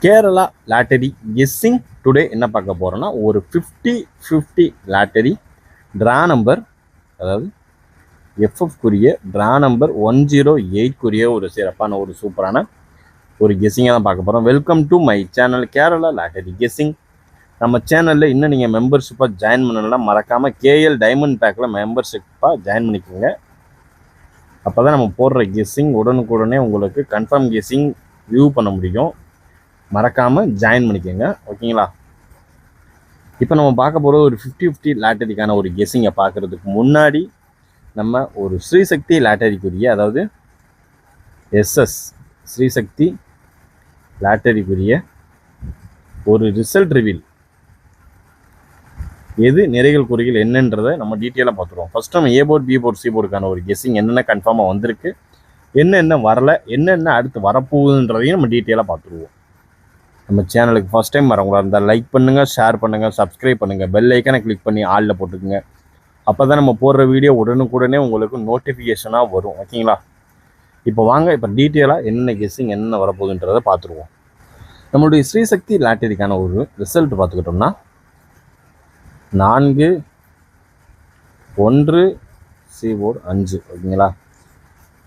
Kerala lottery guessing today என்ன பார்க்க போகிறோன்னா ஒரு 50-50 லாட்டரி ட்ரா நம்பர், அதாவது எஃப்எஃப்குரிய ட்ரா நம்பர் 108 ஒரு சிறப்பான ஒரு சூப்பரான ஒரு கெஸ்ஸிங்காக தான் பார்க்க போகிறோம். Welcome to my channel Kerala lottery guessing. நம்ம சேனலில் இன்னும் நீங்கள் மெம்பர்ஷிப்பாக ஜாயின் பண்ணலாம், மறக்காமல் கேஎல் டைமண்ட் பேக்கில் மெம்பர்ஷிப்பாக ஜாயின் பண்ணிக்கோங்க. அப்போ தான் நம்ம போடுற கெஸ்ஸிங் உடனுக்குடனே உங்களுக்கு கன்ஃபார்ம் கெஸ்ஸிங் வியூ பண்ண முடியும். மறக்காமல் ஜாயின் பண்ணிக்கோங்க, ஓகேங்களா? இப்போ நம்ம பார்க்க போகிற ஒரு 50-50 லாட்டரிக்கான ஒரு கெஸ்ஸிங்கை பார்க்குறதுக்கு முன்னாடி நம்ம ஒரு ஸ்ரீசக்தி லாட்டரிக்குரிய, அதாவது எஸ்எஸ் ஸ்ரீசக்தி லாட்டரிக்குரிய ஒரு ரிசல்ட் ரிவீல், எது நிறைகள் குறிகள் என்னன்றதை நம்ம டீட்டெயிலாக பார்த்துருவோம். ஃபஸ்ட் நம்ம A board, B board, C போர்டுக்கான ஒரு கெஸ்ஸிங் என்னென்ன கன்ஃபார்மாக வந்திருக்கு, என்னென்ன வரலை, என்னென்ன அடுத்து வரப்போகுதுன்றதையும் நம்ம டீட்டெயிலாக பார்த்துருவோம். நம்ம சேனலுக்கு ஃபஸ்ட் டைம் வரவங்களா இருந்தால் லைக் பண்ணுங்கள், ஷேர் பண்ணுங்கள், சப்ஸ்கிரைப் பண்ணுங்கள், பெல் ஐக்கனை கிளிக் பண்ணி ஆளில் போட்டுக்குங்க. அப்போ தான் நம்ம போடுற வீடியோ உடனுக்குடனே உங்களுக்கு நோட்டிஃபிகேஷனாக வரும், ஓகேங்களா? இப்போ வாங்க, இப்போ டீட்டெயிலாக என்னென்ன கெஸ்ஸிங் என்னென்ன வரப்போகுதுன்றதை பார்த்துருவோம். நம்மளுடைய ஸ்ரீசக்தி லாட்டரிக்கான ஒரு ரிசல்ட் பார்த்துக்கிட்டோம்னா 4-1 சி போர்டு 5, ஓகேங்களா?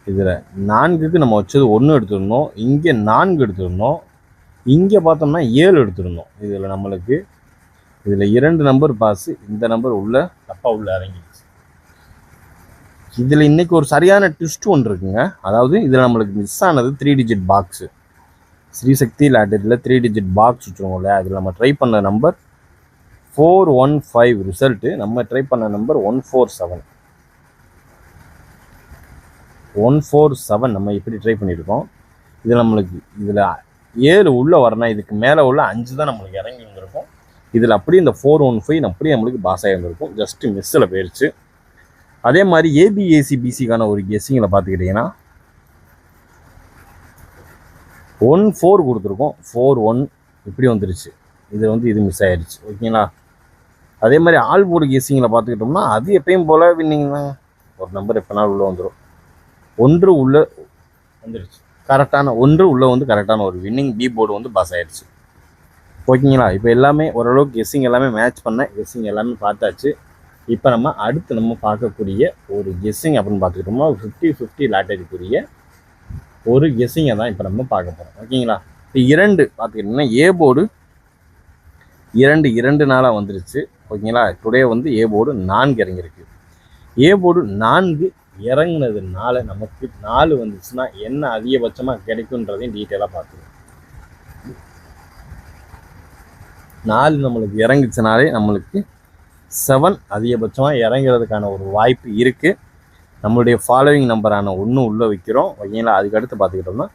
இதில் 4க்கு நம்ம வச்சது 1 எடுத்துருந்தோம், இங்கே 4 எடுத்துருந்தோம், இங்கே பார்த்தோம்னா 7 எடுத்துருந்தோம். இதில் நம்மளுக்கு இதில் 2 நம்பர் பாஸு, இந்த நம்பர் உள்ள தப்பாக உள்ள இறங்கிடுச்சு. இதில் இன்றைக்கி ஒரு சரியான ட்விஸ்ட் ஒன்று இருக்குங்க. அதாவது இதில் நம்மளுக்கு மிஸ் ஆனது 3 டிஜிட் பாக்ஸு. ஸ்ரீசக்தி லாட்டரியில் 3 டிஜிட் பாக்ஸ் வச்சுருவோம் இல்லையா? அதில் நம்ம ட்ரை பண்ண நம்பர் 415, ரிசல்ட்டு நம்ம ட்ரை பண்ண நம்பர் 147 நம்ம இப்படி ட்ரை பண்ணியிருக்கோம். இதில் நம்மளுக்கு இதில் 7 உள்ளே வரணும், இதுக்கு மேலே உள்ள 5 தான் நம்மளுக்கு இறங்கி வந்திருக்கும். இதில் அப்படியே இந்த 415 அப்படியே நம்மளுக்கு பாஸ் ஆகி வந்திருக்கும், ஜஸ்ட்டு மிஸ்ஸில் போயிடுச்சு. அதே மாதிரி ஏபிஏசிபிசிக்கான ஒரு கெஸ்ஸிங்கில் பார்த்துக்கிட்டிங்கன்னா 14 கொடுத்துருக்கோம், 41 இப்படி வந்துருச்சு. இது மிஸ் ஆகிடுச்சு, ஓகேங்களா? அதே மாதிரி ஆல் போர்டு கெஸ்ஸிங்கில் பார்த்துக்கிட்டோம்னா அது எப்பயும் போல் வின்னிங் தான். ஒரு நம்பர் எப்போனாலும் உள்ளே வந்துடும். 1 உள்ளே வந்துடுச்சு, கரெக்டான 1 உள்ளே வந்து கரெக்டான ஒரு வின்னிங். பி போர்டு வந்து பாஸ் ஆகிடுச்சு, ஓகேங்களா? இப்போ எல்லாமே ஓரளவுக்கு கெஸ்ஸிங் எல்லாமே மேட்ச் பண்ண கெஸ்ஸிங் எல்லாமே பார்த்தாச்சு. இப்போ நம்ம அடுத்து நம்ம பார்க்கக்கூடிய ஒரு கெஸ்ஸிங் அப்படின்னு பார்த்துக்கிட்டோம்னா 50-50 லாட்டரிக்குரிய ஒரு கெஸ்ஸிங்கை தான் இப்போ நம்ம பார்க்க போகிறோம், ஓகேங்களா? இப்போ 2 பார்த்துக்கிட்டிங்கன்னா ஏ போர்டு 2 நாளாக வந்துருச்சு, ஓகேங்களா? டுடே வந்து ஏ போர்டு 4 இறங்கியிருக்கு. ஏ போர்டு 4 இறங்கினதுனால நமக்கு 4 வந்துச்சுன்னா என்ன அதிகபட்சமாக கிடைக்குன்றதையும் டீட்டெயிலாக பார்த்துருவோம். 4 நம்மளுக்கு இறங்கிச்சுனாலே நம்மளுக்கு 7 அதிகபட்சமாக இறங்கிறதுக்கான ஒரு வாய்ப்பு இருக்குது. நம்மளுடைய ஃபாலோவிங் நம்பரான 1 உள்ளே வைக்கிறோம், ஓகேங்களா? அதுக்கடுத்து பார்த்துக்கிட்டோம்னா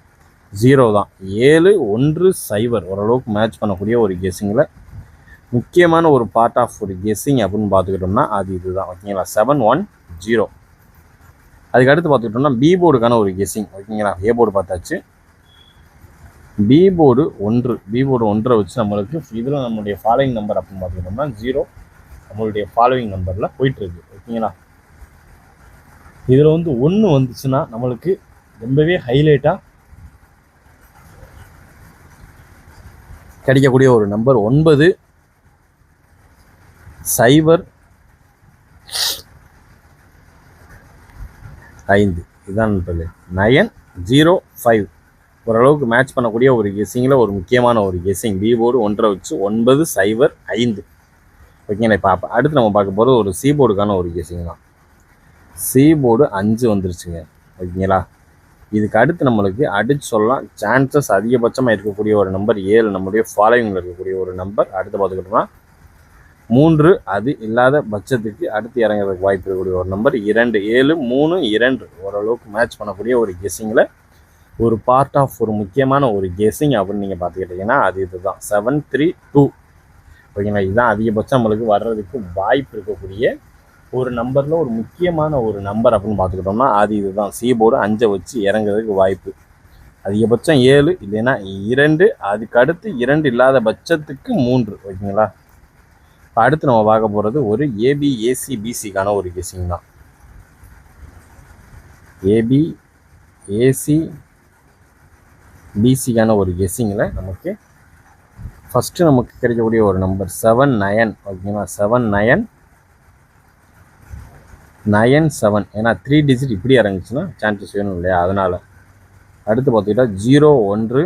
0 தான். 7-1-0 ஓரளவுக்கு மேட்ச் பண்ணக்கூடிய ஒரு கெஸ்ஸிங்கில் முக்கியமான ஒரு பார்ட் ஆஃப் ஒரு கெஸ்ஸிங் அப்படின்னு பார்த்துக்கிட்டோம்னா அது இதுதான், ஓகேங்களா? 7-1-0. அதுக்கடுத்து பார்த்துக்கிட்டோம்னா பி போர்டுக்கான ஒரு கெஸ்ஸிங், ஓகேங்களா? ஏ போர்டு பார்த்தாச்சு, பி போர்டு 1 வச்சு நம்மளுக்கு இதில் நம்மளுடைய ஃபாலோவிங் நம்பர் அப்படின்னு பார்த்துக்கிட்டோம்னா 0 நம்மளுடைய ஃபாலோவிங் நம்பரில் போயிட்டுருக்கு, ஓகேங்களா? இதில் வந்து 1 வந்துச்சுன்னா நம்மளுக்கு ரொம்பவே ஹைலைட்டாக கிடைக்கக்கூடிய ஒரு நம்பர் 9-0-5, இதுதான் 9-0-5 ஓரளவுக்கு மேட்ச் பண்ணக்கூடிய ஒரு கெஸ்ஸிங்கில் ஒரு முக்கியமான ஒரு கெஸ்ஸிங். பி போர்டு 1 வச்சு 9-0-5, ஓகேங்களா? இப்போ அடுத்து நம்ம பார்க்க போகிறது ஒரு சி போர்டுக்கான ஒரு கெஸ்ஸிங் தான். சி போர்டு 5 வந்துருச்சுங்க, ஓகேங்களா? இதுக்கு அடுத்து நம்மளுக்கு அடிச்சு சொல்லலாம் சான்சஸ் அதிகபட்சமாக இருக்கக்கூடிய ஒரு நம்பர் 7 நம்மளுடைய ஃபாலோவிங்கில் இருக்கக்கூடிய ஒரு நம்பர். அடுத்து பார்த்துக்கிட்டோம்னா 3 அது இல்லாத பட்சத்துக்கு அடுத்து இறங்குறதுக்கு வாய்ப்பு இருக்கக்கூடிய ஒரு நம்பர் 2. 7-3-2 ஓரளவுக்கு மேட்ச் பண்ணக்கூடிய ஒரு கெஸ்ஸிங்கில் ஒரு பார்ட் ஆஃப் ஒரு முக்கியமான ஒரு கெஸ்ஸிங் அப்படின்னு நீங்கள் பார்த்துக்கிட்டிங்கன்னா அது இதுதான் 7-3-2, ஓகேங்களா? இதுதான் அதிகபட்சம் நம்மளுக்கு வர்றதுக்கு வாய்ப்பு இருக்கக்கூடிய ஒரு நம்பரில் ஒரு முக்கியமான ஒரு நம்பர் அப்படின்னு பார்த்துக்கிட்டோம்னா அது இதுதான். சி போர்டு 5 வச்சு இறங்குறதுக்கு வாய்ப்பு அதிகபட்சம் 7, இல்லைன்னா 2, அதுக்கு அடுத்து 2 இல்லாத பட்சத்துக்கு 3, ஓகேங்களா? இப்போ அடுத்து நம்ம பார்க்க போகிறது ஒரு ஏபிஏசிபிசிக்கான ஒரு கெஸ்ஸிங் தான். ஏபிஏசிபிசிக்கான ஒரு கெஸ்ஸிங்கில் நமக்கு ஃபஸ்ட்டு நமக்கு கிடைக்கக்கூடிய ஒரு நம்பர் 79. ஓகேங்களா, 7997. ஏன்னா 3 டிஜிட் இப்படி இறங்குச்சுன்னா சான்சஸ் வேணும் இல்லையா, அதனால். அடுத்து பார்த்துக்கிட்டா 01.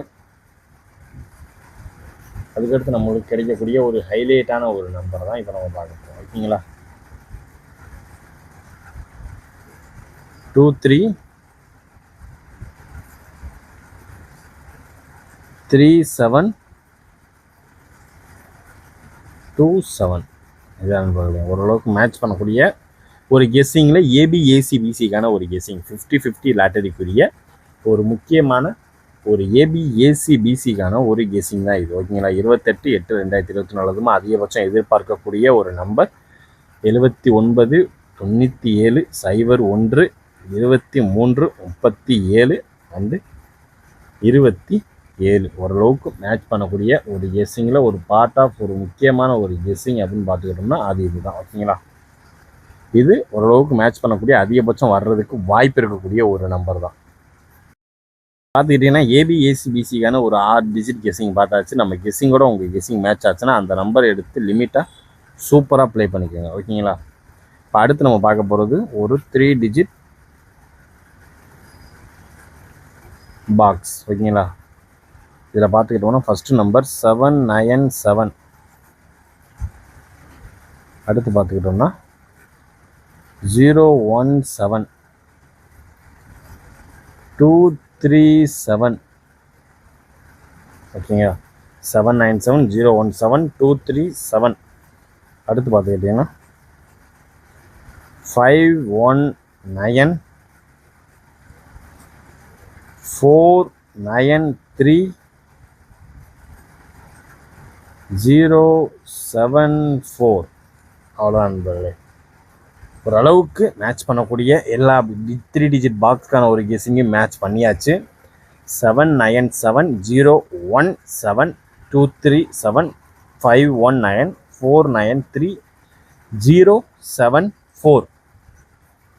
அதுக்கடுத்து நம்மளுக்கு கிடைக்கக்கூடிய ஒரு ஹைலைட்டான ஒரு நம்பர் தான் இப்போ நம்ம பார்க்க போகிறோம். ஓகேங்களா, 233727. இதான் நண்பர்களே, ஓரளவுக்கு மேட்ச் பண்ணக்கூடிய ஒரு கெஸ்ஸிங்கில் ஏபிஏசிபிசிக்கான ஒரு கெஸ்ஸிங் 50-50 லாட்டரிக்குரிய ஒரு முக்கியமான ஒரு ஏபிஏசிபிசிக்கான ஒரு கெஸ்ஸிங் தான் இது. ஓகேங்களா, 28/8/2024 அதிகபட்சம் எதிர்பார்க்கக்கூடிய ஒரு நம்பர் 79 97 01 23 37 அண்டு 27. ஓரளவுக்கு மேட்ச் பண்ணக்கூடிய ஒரு கெஸ்ஸிங்கில் ஒரு பார்ட் ஆஃப் ஒரு முக்கியமான ஒரு கெஸ்ஸிங் அப்படின்னு பார்த்துக்கிட்டோம்னா அது இதுதான். ஓகேங்களா, இது ஓரளவுக்கு மேட்ச் பண்ணக்கூடிய அதிகபட்சம் வர்றதுக்கு வாய்ப்பு இருக்கக்கூடிய ஒரு நம்பர் தான். பார்த்துக்கிட்டிங்கன்னா ஏபிஏசிபிசிக்கான ஒரு 6 டிஜிட் கெஸ்ஸிங் பார்த்தாச்சு. நம்ம கெஸ்ஸிங்கோட உங்கள் கெஸ்ஸிங் மேட்ச் ஆச்சுன்னா அந்த நம்பர் எடுத்து லிமிட்டாக சூப்பராக ப்ளே பண்ணிக்கோங்க. ஓகேங்களா, இப்போ அடுத்து நம்ம பார்க்க போகிறது ஒரு 3 டிஜிட் பாக்ஸ். ஓகேங்களா, இதில் பார்த்துக்கிட்டோம்னா ஃபஸ்ட்டு நம்பர் 797. அடுத்து பார்த்துக்கிட்டோம்னா 017 237. ஓகேங்களா, 797 017 237. அடுத்து பார்த்துக்கிட்டிங்கன்னா 519 493 074. அவ்வளோதான் நண்பர்களே, ஓரளவுக்கு மேட்ச் பண்ணக்கூடிய எல்லா 3 டிஜிட் பாக்ஸ்க்கான ஒரு கெஸ்ஸிங்கும் மேட்ச் பண்ணியாச்சு. 797 017 237 519 493 074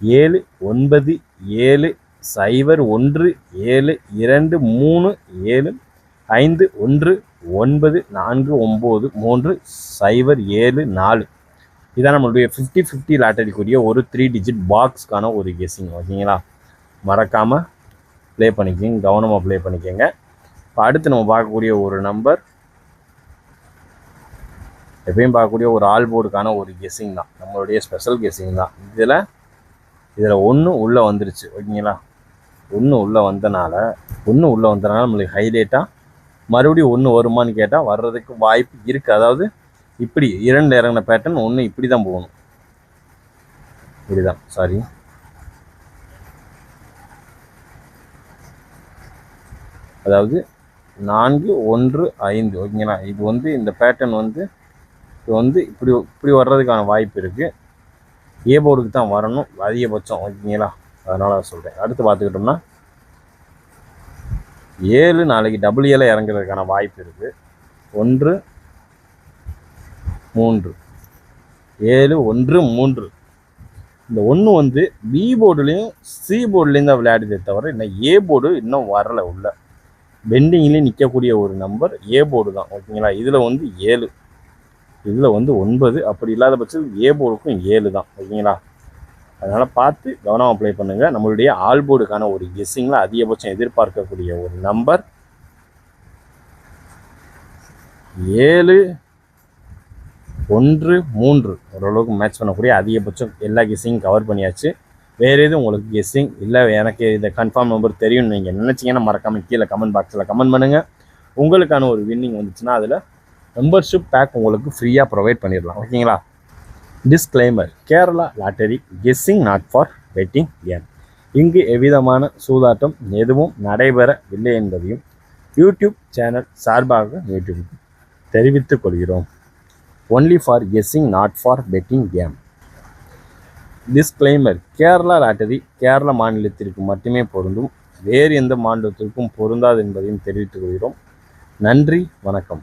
797 01 723 7519493 இதான் நம்மளுடைய 50-50 லாட்டரிக்குரிய ஒரு 3 டிஜிட் பாக்ஸ்க்கான ஒரு கெஸ்ஸிங். ஓகேங்களா, மறக்காமல் ப்ளே பண்ணிக்கோங்க, கவனமாக ப்ளே பண்ணிக்கோங்க. இப்போ அடுத்து நம்ம பார்க்கக்கூடிய ஒரு நம்பர் எப்பயும் பார்க்கக்கூடிய ஒரு ஆல் போர்டுக்கான ஒரு கெஸ்ஸிங் தான், நம்மளுடைய ஸ்பெஷல் கெஸ்ஸிங் தான். இதில் ஒன்று உள்ளே வந்துருச்சு. ஓகேங்களா, ஒன்று உள்ளே வந்தனால நம்மளுக்கு ஹைலைட்டாக மறுபடியும் ஒன்று வருமானு கேட்டால் வர்றதுக்கு வாய்ப்பு இருக்குது. அதாவது இப்படி 2 இறங்கின பேட்டர்ன் ஒன்று இப்படி தான் போகணும், இப்படிதான், சாரி, அதாவது 4 1 5. ஓகேங்களா, இது இந்த பேட்டர்ன் இப்படி வர்றதுக்கான வாய்ப்பு இருக்குது. ஏ போர்டுக்கு தான் வரணும் அதிகபட்சம். ஓகேங்களா, அதனால சொல்கிறேன். அடுத்து பார்த்துக்கிட்டோம்னா 7 நாளைக்கு டபுள் ஏல இறங்குறதுக்கான வாய்ப்பு இருக்குது. 1 3 7 1 3. இந்த 1 பி போர்டுலேயும் சி போர்டுலேயும் தான் விளையாடுதே தவிர இன்னும் ஏ போர்டு இன்னும் வரலை. உள்ள பெண்டிங்லேயும் நிற்கக்கூடிய ஒரு நம்பர் ஏ போர்டு தான். ஓகேங்களா, இதில் 7, இதில் 9. அப்படி இல்லாத பட்சத்தில் ஏ போர்டுக்கும் 7 தான். ஓகேங்களா, அதனால் பார்த்து கவனமாக ப்ளே பண்ணுங்கள். நம்மளுடைய ஆல் போர்டுக்கான ஒரு கெஸ்ஸிங்கில் அதிகபட்சம் எதிர்பார்க்கக்கூடிய ஒரு நம்பர் 713. ஓரளவுக்கு மேட்ச் பண்ணக்கூடிய அதிகபட்சம் எல்லா கெஸ்ஸிங்கும் கவர் பண்ணியாச்சு. வேறு எதுவும் உங்களுக்கு கெஸ்ஸிங் இல்லை எனக்கு இந்த கன்ஃபார்ம் நம்பர் தெரியும்னு நீங்கள் நினச்சிங்கன்னா மறக்காமல் கீழே கமெண்ட் பாக்ஸில் கமெண்ட் பண்ணுங்கள். உங்களுக்கான ஒரு வின்னிங் வந்துச்சுன்னா அதில் மெம்பர்ஷிப் பேக் உங்களுக்கு ஃப்ரீயாக ப்ரொவைட் பண்ணிடலாம். ஓகேங்களா, disclaimer: Kerala lottery guessing not for betting game. இங்கு எவ்விதமான சூதாட்டம் எதுவும் நடைபெறவில்லை என்பதையும் யூடியூப் சேனல் சார்பாக யூடியூபுக்கு தெரிவித்துக் கொள்கிறோம். Only for guessing not for betting game. Disclaimer: Kerala lottery Kerala மாநிலத்திற்கு மட்டுமே பொருந்தும், வேறு எந்த மாநிலத்திற்கும் பொருந்தாது என்பதையும் தெரிவித்துக் கொள்கிறோம். நன்றி, வணக்கம்.